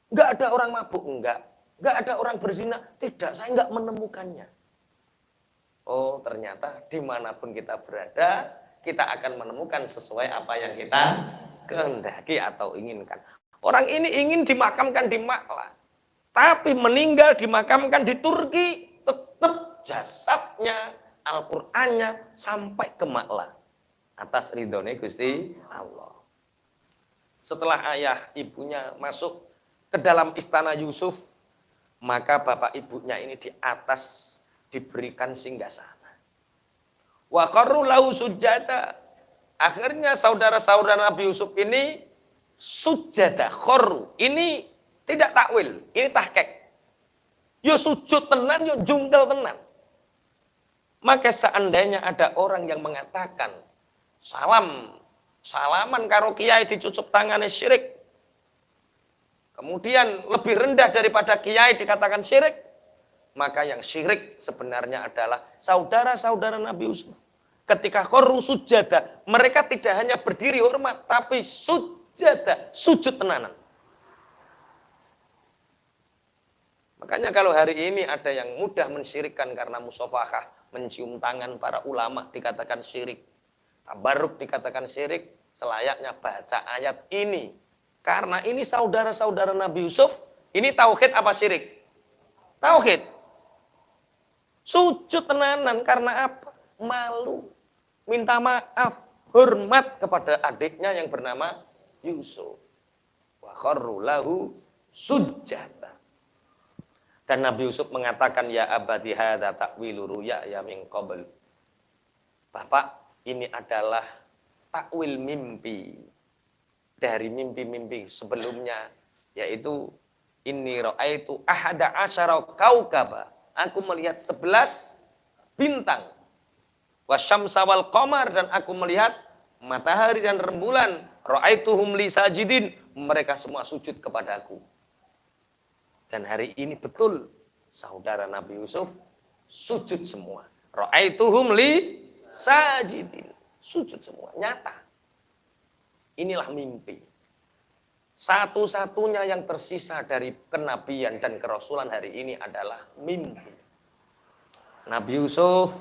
Enggak ada orang mabuk, enggak. Enggak ada orang berzina, tidak. Saya enggak menemukannya. Oh, ternyata dimanapun kita berada, kita akan menemukan sesuai apa yang kita kehendaki atau inginkan. Orang ini ingin dimakamkan di Makla, tapi meninggal dimakamkan di Turki, tetap jasadnya, Al-Qur'annya sampai ke Makla. Atas ridhonya Gusti Allah. Setelah ayah ibunya masuk ke dalam istana Yusuf, maka bapak ibunya ini di atas diberikan singgasana. Wa qarru lahu sujada. Akhirnya saudara-saudara Nabi Yusuf ini sujada, kharru. Ini tidak takwil, ini tahqiq. Yo sujud tenan, yo jungkel tenan. Maka seandainya ada orang yang mengatakan salaman karo kiai dicucup tangannya syirik. Kemudian lebih rendah daripada kiai dikatakan syirik. Maka yang syirik sebenarnya adalah saudara-saudara Nabi Yusuf. Ketika kharru sujada, mereka tidak hanya berdiri hormat, tapi sujada, sujud tenanan. Makanya kalau hari ini ada yang mudah mensyirikkan karena musafahah, mencium tangan para ulama dikatakan syirik. Tabarruk dikatakan syirik, selayaknya baca ayat ini. Karena ini saudara-saudara Nabi Yusuf, ini tauhid apa syirik? Tauhid. Sujud tenanan karena apa? Malu. Minta maaf, hormat kepada adiknya yang bernama Yusuf. Wa kharru lahu sujjada. Dan Nabi Yusuf mengatakan, ya abadi hadza ta'wilu ru'ya min qabl. Bapak, ini adalah takwil mimpi dari mimpi-mimpi sebelumnya, yaitu inni ra'aitu ahada asyara kaukaba. Aku melihat 11 bintang. Wasyamsa wal qamar, dan aku melihat matahari dan rembulan. Ra'aituhum li sajidin, mereka semua sujud kepadaku. Dan hari ini betul saudara Nabi Yusuf sujud semua. Ra'aituhum li sajidin, sujud semua, nyata. Inilah mimpi. Satu-satunya yang tersisa dari kenabian dan kerasulan hari ini adalah mimpi. Nabi Yusuf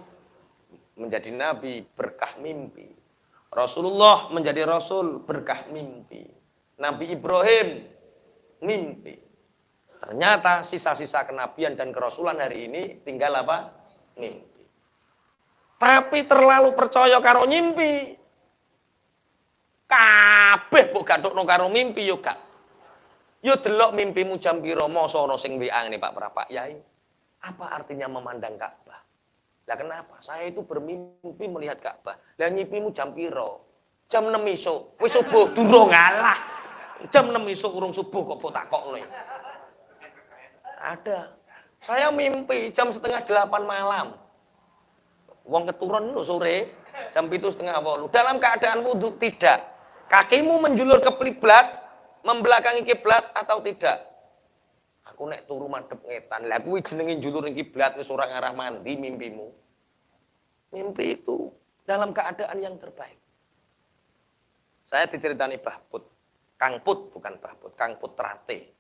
menjadi nabi berkah mimpi. Rasulullah menjadi rasul berkah mimpi. Nabi Ibrahim mimpi. Ternyata sisa-sisa kenabian dan kerasulan hari ini tinggal apa? Mimpi. Tapi terlalu percaya karo mimpi. Kabeh mbok gathukno karo mimpi yo gak. Yo delok mimpimu jam pira masa ana sing WA ngene Pak Yai. Apa artinya memandang Ka'bah? Lah kenapa? Saya itu bermimpi melihat Ka'bah. Lah mimpimu jam pira? Jam 6 isuk. Wis subuh durung ngalah. Jam 6 isuk urung subuh kok takokno. Ada. Saya mimpi jam 7:30 malam. Wong keturun lho sore jam 7.30. Dalam keadaan wudhu tidak. Kakimu menjulur ke kiblat, membelakangi kiblat atau tidak? Aku nek turu madhep ngetan. Lah kuwi jenenge njulur ning kiblat wis ora ngarah mandi mimpimu. Mimpi itu dalam keadaan yang terbaik. Saya diceritani Mbah Put. Kang Put bukan Mbah Put, Kang Put Trate.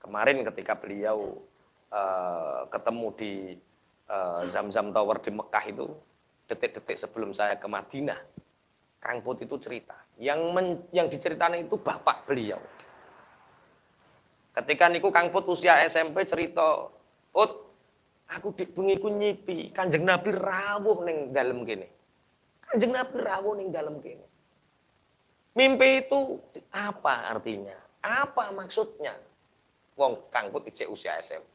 Kemarin ketika beliau ketemu di Zam-Zam Tower di Mekah itu, detik-detik sebelum saya ke Madinah, Kang Put itu cerita. Yang diceritakan itu bapak beliau. Ketika niku Kang Put usia SMP cerita, Put, aku di bengi ku nyipi, Kanjeng Nabi rawuh ning dalem kene. Kanjeng Nabi rawuh ning dalem kene. Mimpi itu apa artinya? Apa maksudnya? Wong Kang Put ijek usia SMP.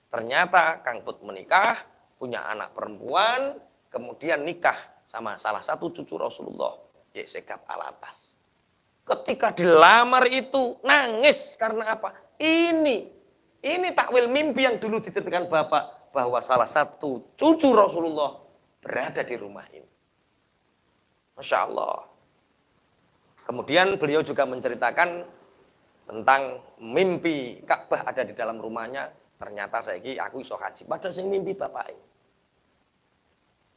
Ternyata Kang Put menikah, punya anak perempuan, kemudian nikah sama salah satu cucu Rasulullah, yaitu Segap Alatas. Ketika dilamar itu nangis karena apa? Ini takwil mimpi yang dulu diceritakan Bapak bahwa salah satu cucu Rasulullah berada di rumah ini. Masya Allah. Kemudian beliau juga menceritakan tentang mimpi Ka'bah ada di dalam rumahnya. Ternyata saiki aku iso haji. Padahal sing mimpi bapak ini.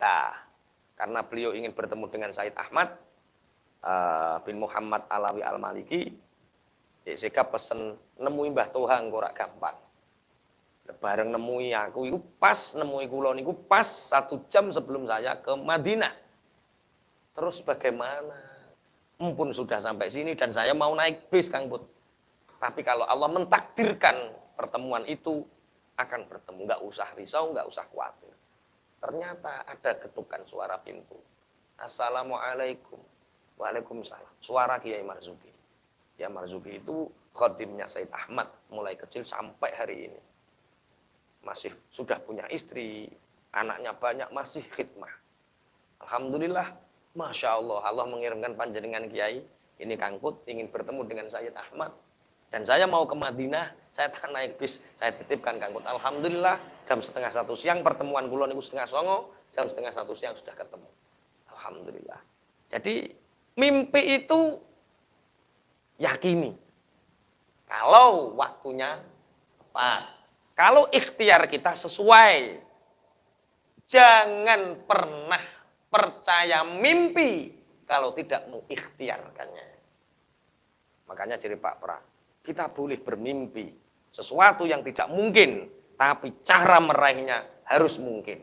Nah, karena beliau ingin bertemu dengan Said Ahmad bin Muhammad Alawi Al-Maliki, Segap pesen nemui Mbah Toha engko ora gampang. Bareng nemui aku iku pas, nemui kula niku pas 1 jam sebelum saya ke Madinah. Terus bagaimana? Mumpun sudah sampai sini dan saya mau naik bis Kang Put. Tapi kalau Allah mentakdirkan pertemuan itu akan bertemu, nggak usah risau, nggak usah khawatir. Ternyata ada ketukan suara pintu. Assalamualaikum. Waalaikumsalam. Suara Kiai Marzuki. Kiai Marzuki itu khodimnya Said Ahmad mulai kecil sampai hari ini. Masih sudah punya istri, anaknya banyak, masih khidmah. Alhamdulillah, Masya Allah, Allah mengirimkan panjenengan Kiai. Ini Kang Put ingin bertemu dengan Sayyid Ahmad. Dan saya mau ke Madinah, saya tak naik bis, saya titipkan Kang Put. Alhamdulillah, jam 12:30 siang pertemuan kula niku 12:30, jam 12:30 siang sudah ketemu. Alhamdulillah. Jadi mimpi itu yakini. Kalau waktunya tepat. Kalau ikhtiar kita sesuai. Jangan pernah percaya mimpi kalau tidak mengikhtiarkannya. Makanya ciri Pak Pra, kita boleh bermimpi sesuatu yang tidak mungkin, tapi cara meraihnya harus mungkin.